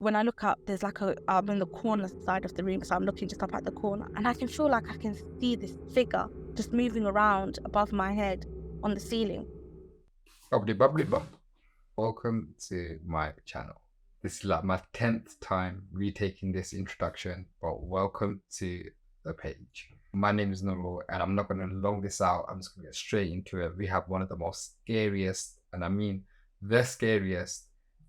when I look up, there's like I'm in the corner side of the room, so I'm looking just up at the corner, and I can feel like I can see this figure just moving around above my head on the ceiling. Bubbly bubbly bub. Welcome to my channel. This is like my 10th time retaking this introduction, but welcome to the page. My name is Noro, and I'm not going to long this out. I'm just going to get straight into it. We have one of the most scariest, and I mean the scariest,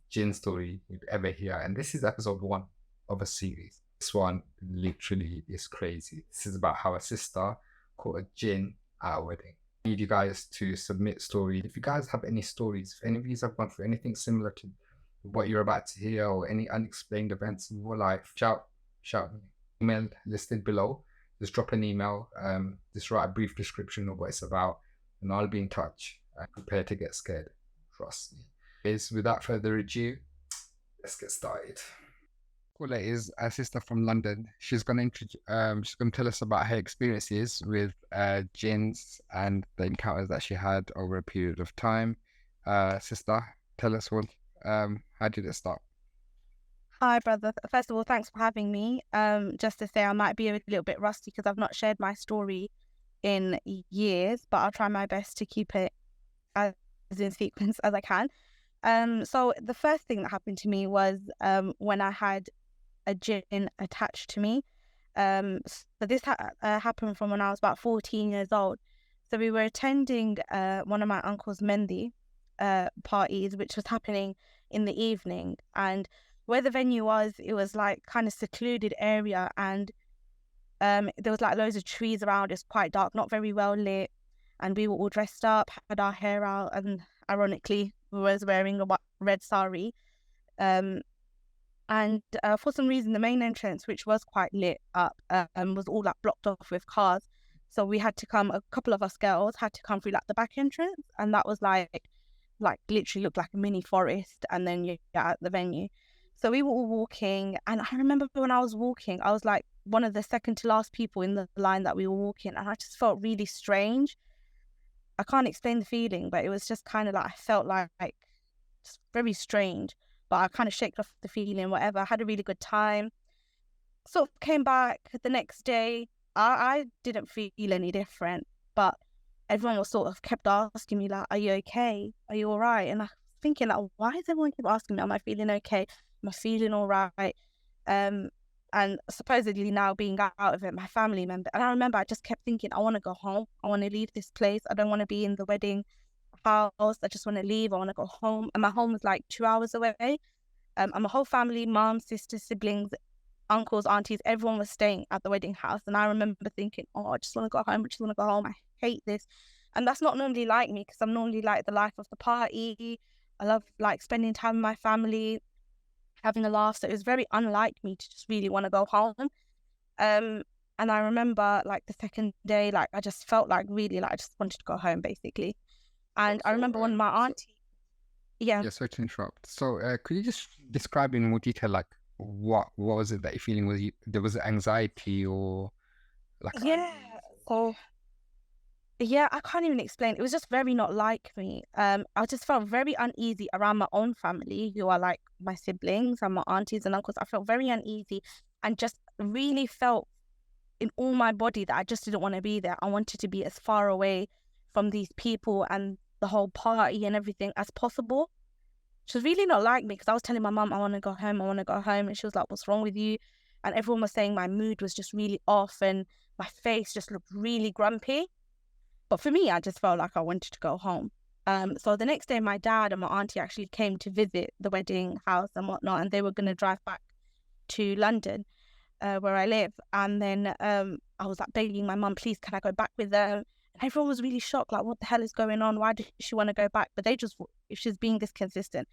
Jinn story you'd ever hear. And this is episode 1 of a series. This one literally is crazy. This is about how a sister caught a Jinn at a wedding. I need you guys to submit stories. If you guys have any stories, if any of you have gone through anything similar to what you're about to hear, or any unexplained events in your life, shout me. Email listed below. Just drop an email, just write a brief description of what it's about, and I'll be in touch. Prepare to get scared, trust me. Without further ado, let's get started. Paula is a sister from London. She's gonna tell us about her experiences with jinns and the encounters that she had over a period of time. Sister, tell us all. How did it start? Hi, brother. First of all, thanks for having me. Just to say, I might be a little bit rusty because I've not shared my story in years, but I'll try my best to keep it as in sequence as I can. So the first thing that happened to me was when I had a jinn attached to me. So this happened from when I was about 14 years old. So we were attending one of my uncle's Mendi parties, which was happening in the evening, and where the venue was, it was like kind of secluded area, and there was like loads of trees around. It's quite dark, not very well lit, and we were all dressed up, had our hair out, and ironically we was wearing a red sari. And for some reason, the main entrance, which was quite lit up, was all like blocked off with cars. So we had to come, a couple of us girls had to come through like the back entrance, and that was like literally looked like a mini forest, and then you get at the venue. So we were all walking, and I remember when I was walking, I was like one of the second to last people in the line that we were walking, and I just felt really strange. I can't explain the feeling, but it was just kind of like I felt like just very strange. But I kind of shaked off the feeling, whatever. I had a really good time. Sort of came back the next day. I didn't feel any different, but everyone was sort of kept asking me like, "Are you okay? Are you all right?" And I was thinking like, why does everyone keep asking me, "Am I feeling okay? Am I feeling all right?" And supposedly now being out of it, my family member. And I remember I just kept thinking, I want to go home. I want to leave this place. I don't want to be in the wedding house. I just want to leave. I want to go home. And my home was like 2 hours away. And my whole family, mom, sisters, siblings, uncles, aunties, everyone was staying at the wedding house. And I remember thinking, oh, I just want to go home. I just want to go home. I hate this. And that's not normally like me, because I'm normally like the life of the party. I love like spending time with my family, having a laugh. So it was very unlike me to just really want to go home. And I remember like the second day, like I just felt like really like I just wanted to go home basically. And I remember when my auntie, yeah. Yeah, sorry to interrupt. So, could you just describe in more detail, like what was it that you're feeling? There was anxiety or like Yeah. So yeah, I can't even explain. It was just very not like me. I just felt very uneasy around my own family, who are like my siblings and my aunties and uncles. I felt very uneasy, and just really felt in all my body that I just didn't want to be there. I wanted to be as far away from these people and the whole party and everything as possible. She was really not like me, because I was telling my mum, I want to go home, I want to go home. And she was like, what's wrong with you? And everyone was saying my mood was just really off and my face just looked really grumpy. But for me, I just felt like I wanted to go home. So the next day, my dad and my auntie actually came to visit the wedding house and whatnot, and they were going to drive back to London, where I live. And then I was like begging my mum, please, can I go back with them? And everyone was really shocked, like, what the hell is going on? Why does she want to go back? But they just, if she's being this consistent,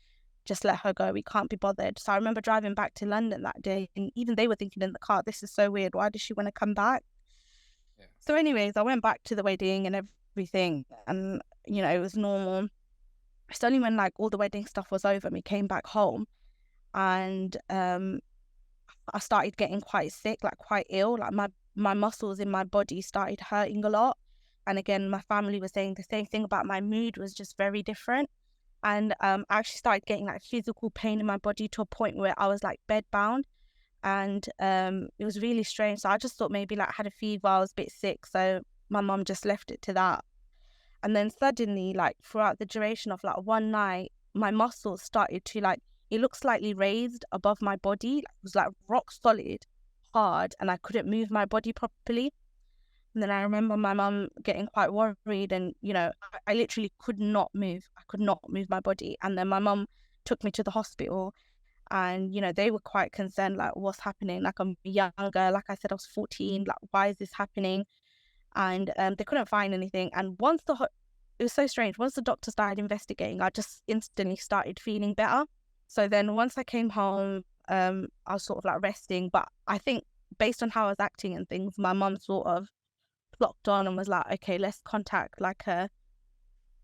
just let her go. We can't be bothered. So I remember driving back to London that day, and even they were thinking in the car, this is so weird. Why does she want to come back? Yeah. So anyways, I went back to the wedding and everything, and, you know, it was normal. It's only when like all the wedding stuff was over and we came back home, and I started getting quite sick, like quite ill. Like my muscles in my body started hurting a lot. And again, my family was saying the same thing about my mood was just very different. And I actually started getting like physical pain in my body to a point where I was like bed bound. And it was really strange. So I just thought maybe like I had a fever, I was a bit sick. So my mum just left it to that. And then suddenly, like throughout the duration of like one night, my muscles started to like, it looked slightly raised above my body. Like, it was like rock solid, hard, and I couldn't move my body properly. And then I remember my mum getting quite worried, and I literally could not move. I could not move my body. And then my mum took me to the hospital, and they were quite concerned, like, what's happening? Like, I'm younger. Like I said, I was 14. Like, why is this happening? And they couldn't find anything. And it was so strange. Once the doctor started investigating, I just instantly started feeling better. So then once I came home, I was sort of like resting. But I think based on how I was acting and things, my mum sort of clocked on and was like, okay, let's contact like a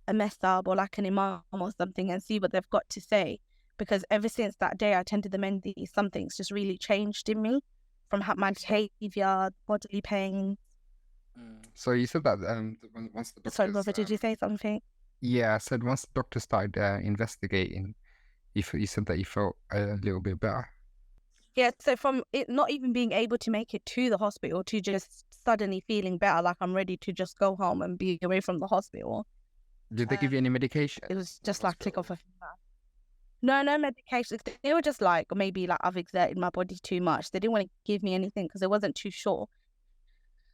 mesab or like an imam or something and see what they've got to say. Because ever since that day I attended the Mendi, something's just really changed in me, from my behaviour, bodily pain. So you said that once the doctors... Sorry, Robert, did you say something? Yeah, I said once the doctor started investigating, you said that you felt a little bit better. Yeah, so from it not even being able to make it to the hospital to just suddenly feeling better, like I'm ready to just go home and be away from the hospital. Did they give you any medication? It was just like click off a finger. No medication. They were just like, maybe like I've exerted my body too much. They didn't want to give me anything because I wasn't too sure.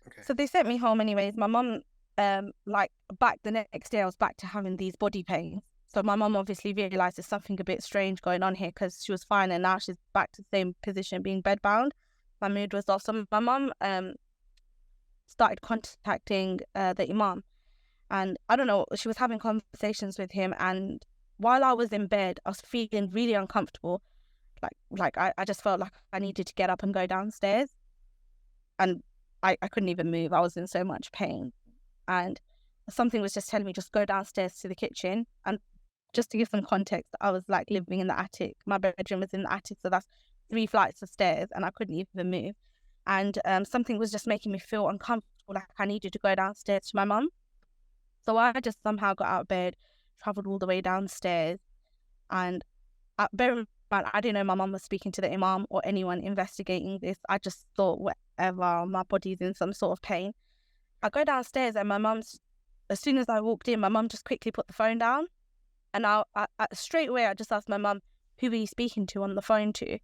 Okay. So they sent me home anyways. My mum, like back the next day, I was back to having these body pains. So my mum obviously realised there's something a bit strange going on here, because she was fine and now she's back to the same position, being bedbound. My mood was off. So my mum started contacting the imam. And I don't know, she was having conversations with him. And while I was in bed, I was feeling really uncomfortable. Like I just felt like I needed to get up and go downstairs. And I couldn't even move. I was in so much pain. And something was just telling me, just go downstairs to the kitchen. And just to give some context, I was like living in the attic. My bedroom was in the attic, so that's 3 flights of stairs, and I couldn't even move. And something was just making me feel uncomfortable, like I needed to go downstairs to my mum. So I just somehow got out of bed, travelled all the way downstairs, and bear in mind, I didn't know my mum was speaking to the imam or anyone investigating this. I just thought, whatever, my body's in some sort of pain. I go downstairs, and as soon as I walked in, my mum just quickly put the phone down. And I straight away, I just asked my mum, who were you speaking to on the phone to?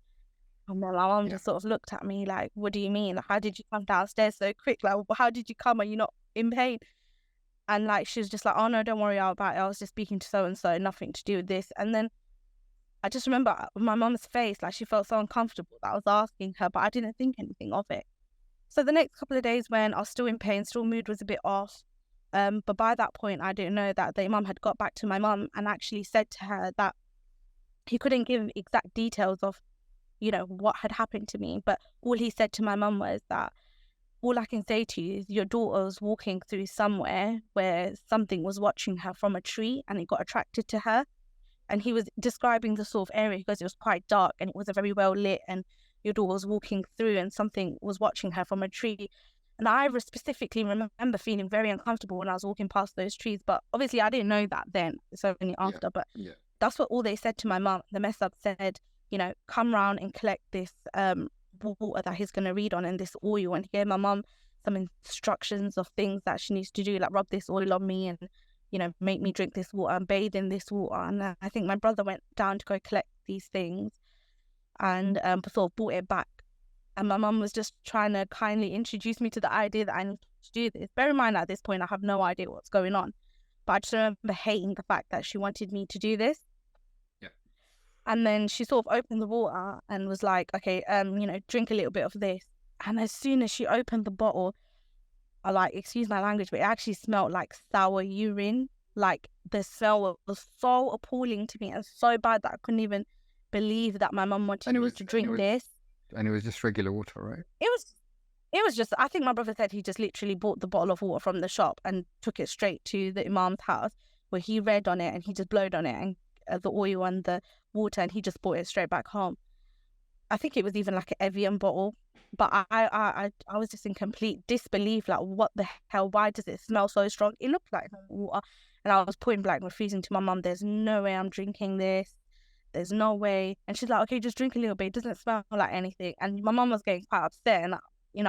And then my mum just sort of looked at me like, what do you mean? How did you come downstairs so quick? Like, how did you come? Are you not in pain? And like, she was just like, oh no, don't worry about it. I was just speaking to so-and-so, nothing to do with this. And then I just remember my mum's face, like she felt so uncomfortable that I was asking her, but I didn't think anything of it. So the next couple of days when I was still in pain, still mood was a bit off. But by that point, I didn't know that the imam had got back to my mum and actually said to her that he couldn't give exact details of, what had happened to me. But all he said to my mum was that, all I can say to you is your daughter was walking through somewhere where something was watching her from a tree and it got attracted to her. And he was describing the sort of area because it was quite dark and it was a very well lit, and your daughter was walking through and something was watching her from a tree. And I specifically remember feeling very uncomfortable when I was walking past those trees. But obviously I didn't know that then, so only after. But that's what all they said to my mum. The mesab said, come round and collect this water that he's going to read on and this oil. And he gave my mum some instructions of things that she needs to do, like rub this oil on me and, make me drink this water and bathe in this water. And I think my brother went down to go collect these things and sort of brought it back. And my mum was just trying to kindly introduce me to the idea that I need to do this. Bear in mind, at this point, I have no idea what's going on. But I just remember hating the fact that she wanted me to do this. Yeah. And then she sort of opened the water and was like, okay, drink a little bit of this. And as soon as she opened the bottle, I excuse my language, but it actually smelled like sour urine. Like the smell was so appalling to me and so bad that I couldn't even believe that my mum wanted me to drink this. And it was just regular water, right? It was just, I think my brother said he just literally bought the bottle of water from the shop and took it straight to the imam's house, where he read on it and he just blowed on it and the oil and the water, and he just brought it straight back home. I think it was even like an Evian bottle, but I was just in complete disbelief, like what the hell, why does it smell so strong? It looked like water. And I was point blank refusing to my mum, there's no way I'm drinking this. There's no way. And she's like, okay, just drink a little bit. It doesn't smell like anything. And my mum was getting quite upset. And, I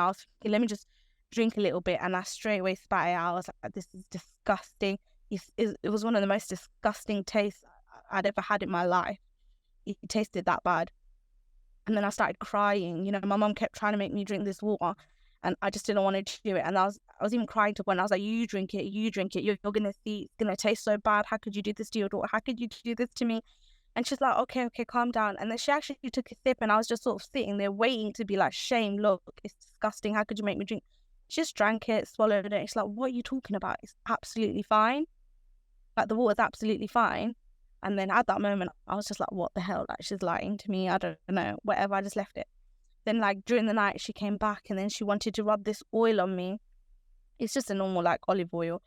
was thinking, let me just drink a little bit. And I straight away spat it out. I was like, this is disgusting. It was one of the most disgusting tastes I'd ever had in my life. It tasted that bad. And then I started crying. My mum kept trying to make me drink this water. And I just didn't want to do it. And I was even crying to when I was like, you drink it. You're going to see, it's going to taste so bad. How could you do this to your daughter? How could you do this to me? And she's like, okay, calm down. And then she actually took a sip, and I was just sort of sitting there waiting to be like, shame, look, it's disgusting. How could you make me drink? She just drank it, swallowed it. She's like, what are you talking about? It's absolutely fine. Like, the water's absolutely fine. And then at that moment, I was just like, what the hell? Like, she's lying to me. I don't know, whatever. I just left it. Then, like, during the night, she came back, and then she wanted to rub this oil on me. It's just a normal, like, olive oil.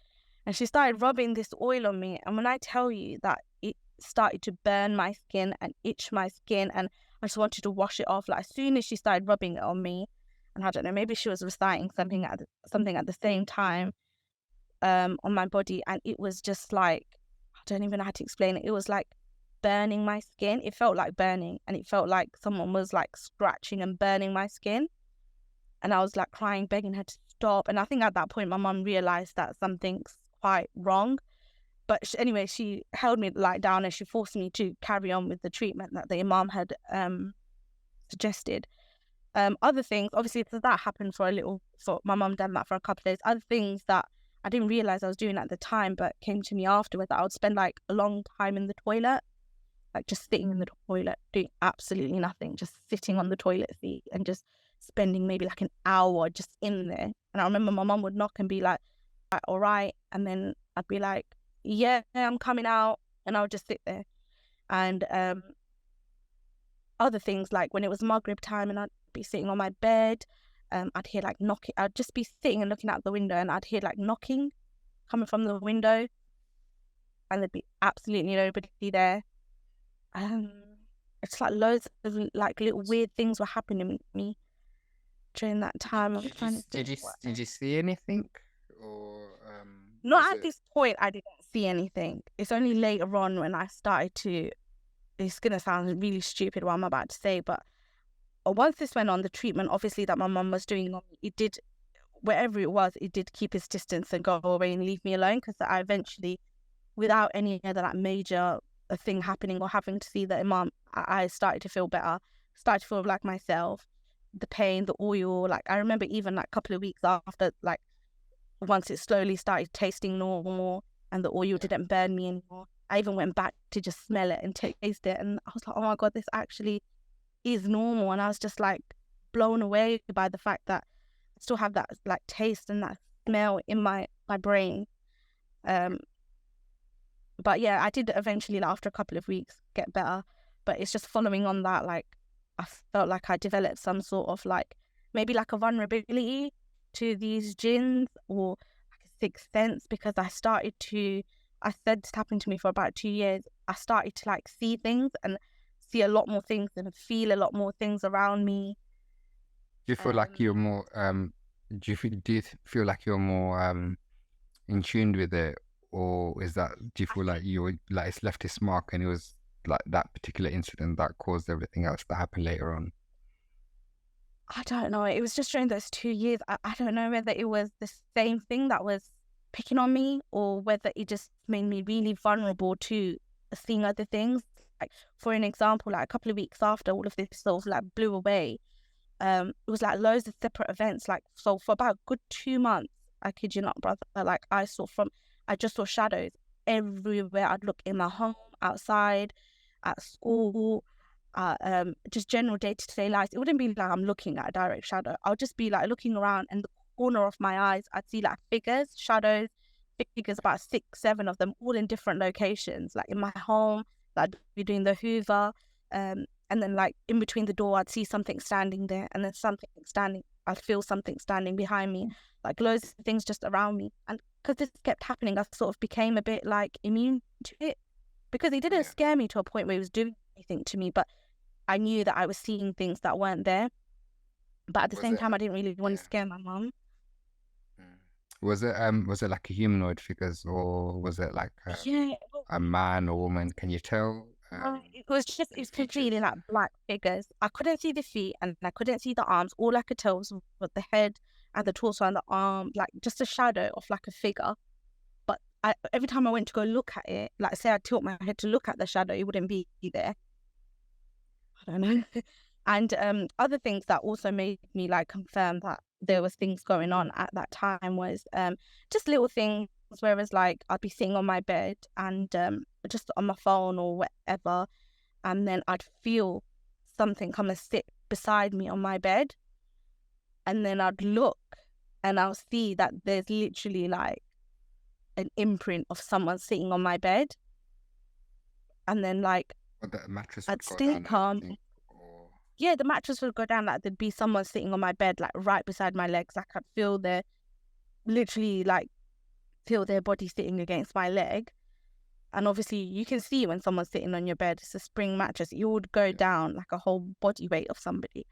And she started rubbing this oil on me. And when I tell you that it started to burn my skin and itch my skin, and I just wanted to wash it off, like, as soon as she started rubbing it on me, and I don't know, maybe she was reciting something at the same time on my body, and it was just like, I don't even know how to explain it. It was like burning my skin. It felt like burning, and it felt like someone was like scratching and burning my skin. And I was like crying, begging her to stop. And I think at that point my mum realized that something's quite wrong. But anyway, she held me like down, and she forced me to carry on with the treatment that the imam had suggested. Other things, obviously, that happened for my mum done that for a couple of days. Other things that I didn't realize I was doing at the time, but came to me afterwards, that I would spend like a long time in the toilet, like just sitting in the toilet, doing absolutely nothing, just sitting on the toilet seat and just spending maybe like an hour just in there. And I remember my mum would knock and be like, all right. And then I'd be like, yeah, I'm coming out. And I would just sit there. And other things, like when it was Maghrib time and I'd be sitting on my bed, I'd hear like knocking. I'd just be sitting and looking out the window, and I'd hear like knocking coming from the window, and there'd be absolutely nobody there. It's like loads of like little weird things were happening with me during that time. Did you see anything, or not at this point? I didn't see anything. It's only later on when I started to. It's gonna sound really stupid what I'm about to say, but once this went on, the treatment obviously that my mum was doing on me, it did, wherever it was, it did keep its distance and go away and leave me alone, because I eventually, without any other like major thing happening or having to see the imam, I started to feel better, started to feel like myself. The pain, the oil, like I remember even like a couple of weeks after, like once it slowly started tasting normal and the oil didn't burn me anymore, I even went back to just smell it and taste it, and I was like, oh my god, this actually is normal. And I was just like blown away by the fact that I still have that like taste and that smell in my brain. But yeah, I did eventually, like, after a couple of weeks, get better. But it's just following on that, like I felt like I developed some sort of like maybe like a vulnerability to these jinns, or like a sixth sense, because I said this happened to me for about 2 years. I started to like see things and see a lot more things and feel a lot more things around me. Do you feel like you're more do you feel like you're more in tune with it, or do you feel like it's left its mark, and it was like that particular incident that caused everything else that happened later on? I don't know. It was just during those 2 years. I don't know whether it was the same thing that was picking on me, or whether it just made me really vulnerable to seeing other things. Like, for an example, like a couple of weeks after all of this sort of like blew away, it was like loads of separate events. Like, so for about a good 2 months, I kid you not, brother, like I just saw shadows everywhere. I'd look in my home, outside, at school, just general day-to-day life. It wouldn't be like I'm looking at a direct shadow. I would just be like looking around, and the corner of my eyes, I'd see like shadows, about 6, 7 of them, all in different locations. Like in my home, like I'd be doing the Hoover, and then like in between the door, I'd see something standing there, and then I'd feel something standing behind me, like loads of things just around me. And because this kept happening, I sort of became a bit like immune to it, because it didn't scare me to a point where it was doing anything to me, but I knew that I was seeing things that weren't there. But at the same time, I didn't really want to scare my mum. Was it like a humanoid figures, or was it like Yeah, a man or woman? Can you tell it was just, it the was completely features? like black figures. I couldn't see the feet and I couldn't see the arms. All I could tell was the head and the torso and the arm, like just a shadow of like a figure. But every time I went to go look at it, like say I tilt my head to look at the shadow, it wouldn't be there. I don't know. And other things that also made me like confirm that there was things going on at that time was just little things. Whereas like I'd be sitting on my bed and just on my phone or whatever, and then I'd feel something come and sit beside me on my bed, and then I'd look and I'll see that there's literally like an imprint of someone sitting on my bed, and then like Or the mattress I'd would go stay down and calm. everything, or Yeah, the mattress would go down, like there'd be someone sitting on my bed, like right beside my legs. I could feel their, literally like feel their body sitting against my leg. And obviously you can see when someone's sitting on your bed, it's a spring mattress, it would go down like a whole body weight of somebody.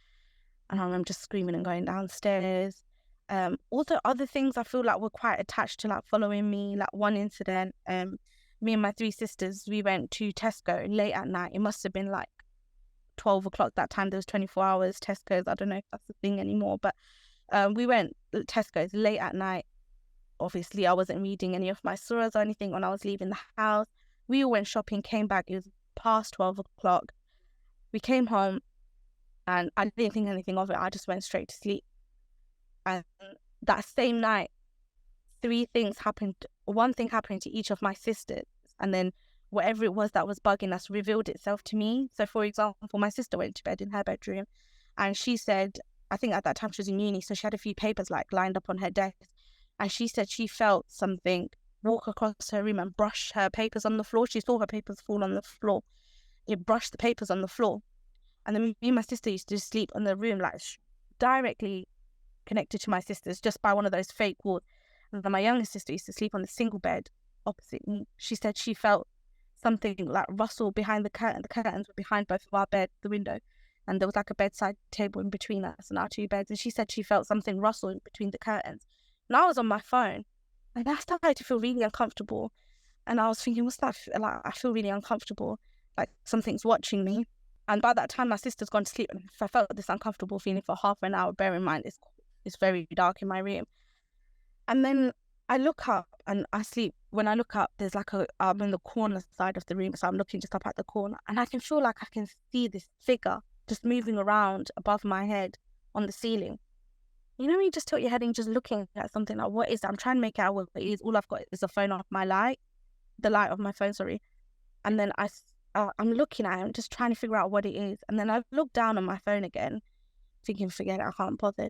And I remember just screaming and going downstairs. Also other things I feel like were quite attached to like following me. Like one incident, me and my three sisters, we went to Tesco late at night. It must have been like 12 o'clock that time. There was 24 hours Tesco's. I don't know if that's a thing anymore, but we went Tesco's late at night. Obviously I wasn't reading any of my surahs or anything when I was leaving the house. We all went shopping, came back, it was past 12 o'clock. We came home and I didn't think anything of it. I just went straight to sleep. And that same night, three things happened. One thing happened to each of my sisters, and then whatever it was that was bugging us revealed itself to me. So for example, my sister went to bed in her bedroom and she said, I think at that time she was in uni, so she had a few papers like lined up on her desk, and she said she felt something walk across her room and brush her papers on the floor. She saw her papers fall on the floor. It brushed the papers on the floor. And then me and my sister used to sleep in the room like directly connected to my sisters, just by one of those fake walls. And then my youngest sister used to sleep on the single bed opposite me. She said she felt something like rustle behind the curtain. The curtains were behind both of our bed, the window, and there was like a bedside table in between us and our two beds. And she said she felt something rustle in between the curtains. And I was on my phone, and I started to feel really uncomfortable. And I was thinking, what's that? Like, I feel really uncomfortable, like something's watching me. And by that time, my sister's gone to sleep, and if I felt this uncomfortable feeling for half an hour, bear in mind it's very dark in my room. And then I look up and I sleep. When I look up, there's like I'm in the corner side of the room, so I'm looking just up at the corner, and I can feel like I can see this figure just moving around above my head on the ceiling. You know when you just tilt your head and just looking at something, like, what is that? I'm trying to make out what it is. All I've got is a phone off my light, the light of my phone, sorry. And then I'm looking at it, I'm just trying to figure out what it is. And then I look down on my phone again, thinking, forget it, I can't bother.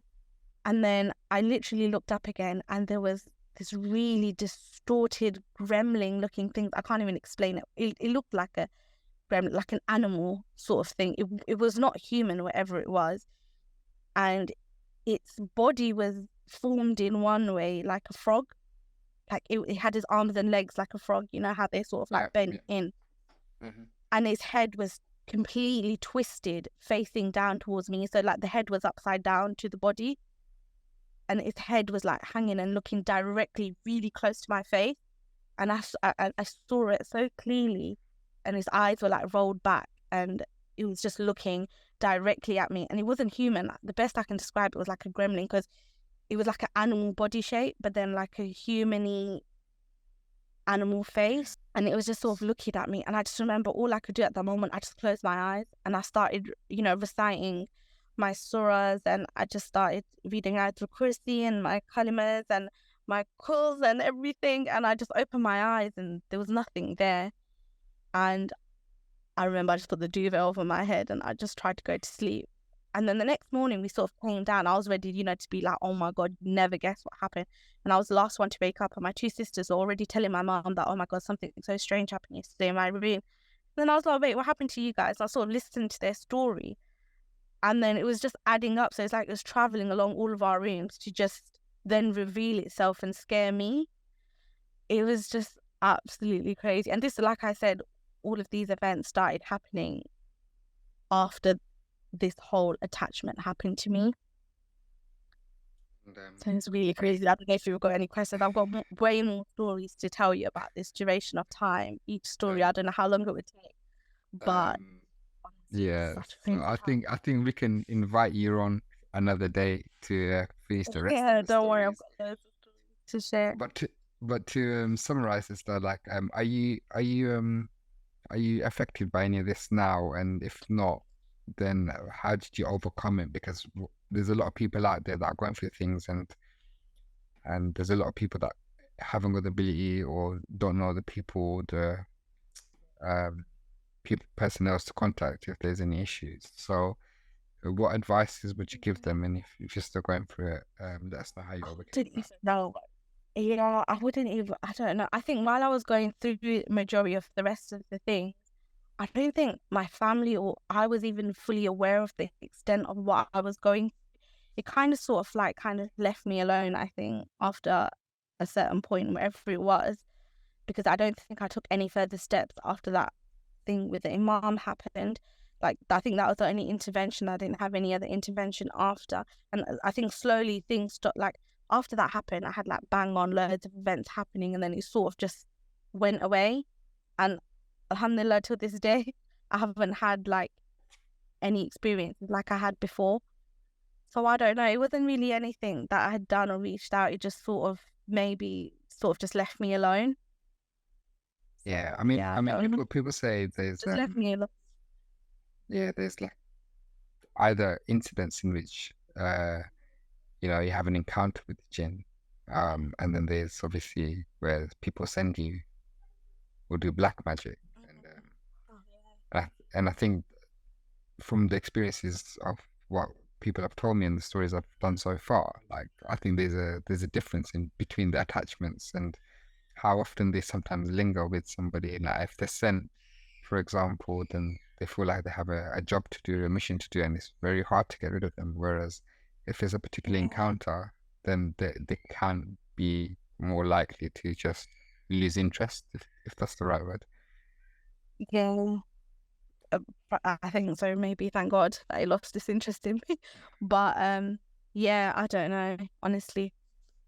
And then I literally looked up again, and there was this really distorted gremlin looking thing. I can't even explain it. It looked like a gremlin, like an animal sort of thing. It was not human, whatever it was. And its body was formed in one way like a frog. Like it had his arms and legs like a frog. You know how they sort of like bent in. Mm-hmm. And his head was completely twisted, facing down towards me. So like the head was upside down to the body, and his head was like hanging and looking directly really close to my face. And I saw it so clearly, and his eyes were like rolled back, and it was just looking directly at me. And it wasn't human. Like, the best I can describe it was like a gremlin, because it was like an animal body shape, but then like a human-y animal face. And it was just sort of looking at me. And I just remember all I could do at that moment, I just closed my eyes and I started, reciting my surahs, and I just started reading Ayatul Kursi and my kalimas and my calls and everything. And I just opened my eyes and there was nothing there. And I remember I just put the duvet over my head and I just tried to go to sleep. And then the next morning we sort of came down. I was ready, to be like, oh my God, never guess what happened. And I was the last one to wake up, and my two sisters were already telling my mom that, oh my God, something so strange happened yesterday in my room. And then I was like, wait, what happened to you guys? And I sort of listened to their story. And then it was just adding up. So it's like it was traveling along all of our rooms to just then reveal itself and scare me. It was just absolutely crazy. And this, like I said, all of these events started happening after this whole attachment happened to me. And, So it's really crazy. I don't know if you've got any questions. I've got way more stories to tell you about this duration of time. Each story, I don't know how long it would take, but honestly, it's yeah, such a so crazy time. I think we can invite you on another day to finish the rest of Yeah, the don't worry, I've stories. got loads of stories to share. But to summarize this though, like are you affected by any of this now? And if not, then how did you overcome it? Because there's a lot of people out there that are going through things, and there's a lot of people that haven't got the ability or don't know the people, the um, personnel to contact if there's any issues. So, what advices would you give them? And if you're still going through it, let us know how you I overcame didn't that. even know. Yeah, I wouldn't even, I don't know. I think while I was going through the majority of the rest of the thing, I don't think my family or I was even fully aware of the extent of what I was going. It kind of sort of like kind of left me alone, I think, after a certain point, wherever it was, because I don't think I took any further steps after that thing with the imam happened. Like, I think that was the only intervention. I didn't have any other intervention after. And I think slowly things stopped. Like, after that happened, I had like bang on loads of events happening, and then it sort of just went away. And alhamdulillah, till this day, I haven't had like any experiences like I had before. So I don't know. It wasn't really anything that I had done or reached out. It just sort of maybe sort of just left me alone. Yeah, Yeah, I I mean, don't know. people say there's Just left me alone. yeah, there's like either incidents in which you know you have an encounter with the jinn, and then there's obviously where people send you or do black magic, and Oh, yeah. and I think from the experiences of what people have told me and the stories I've done so far, like I think there's a difference in between the attachments and how often they sometimes linger with somebody. Like if they're sent, for example, then they feel like they have a job to do, a mission to do, and it's very hard to get rid of them. Whereas if there's a particular encounter, then they can be more likely to just lose interest, if that's the right word. Yeah. I think so. Maybe thank God that he lost this interest in me. But yeah, I don't know. Honestly,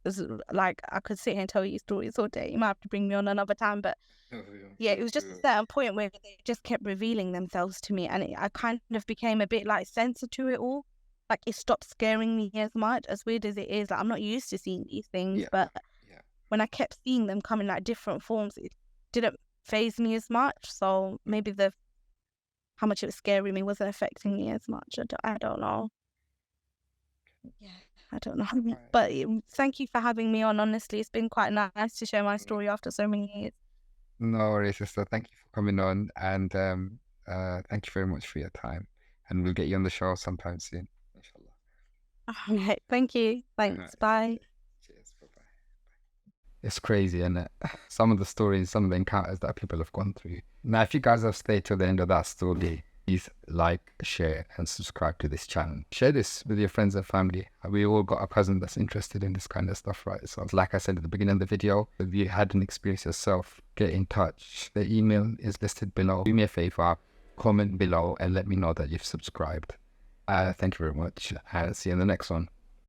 it's like I could sit here and tell you stories all day. You might have to bring me on another time. But yeah, it was just a certain point where they just kept revealing themselves to me, and I kind of became a bit like sensitive to it all. Like it stopped scaring me as much. As weird as it is, like I'm not used to seeing these things, Yeah, but yeah. when I kept seeing them come in like different forms, it didn't phase me as much. So maybe how much it was scaring me wasn't affecting me as much. I don't know. Yeah, I don't know. But thank you for having me on. Honestly, it's been quite nice to share my story after so many years. No worries, sister. Thank you for coming on, and thank you very much for your time. And we'll get you on the show sometime soon, inshallah. All right, thank you. Thanks. Bye. Cheers. Bye-bye. It's crazy, isn't it? Some of the stories, some of the encounters that people have gone through. Now, if you guys have stayed till the end of that story, please like, share, and subscribe to this channel. Share this with your friends and family. We all got a cousin that's interested in this kind of stuff, right? So, like I said at the beginning of the video, if you had an experience yourself, get in touch. The email is listed below. Do me a favor, comment below, and let me know that you've subscribed. Thank you very much. See you in the next one.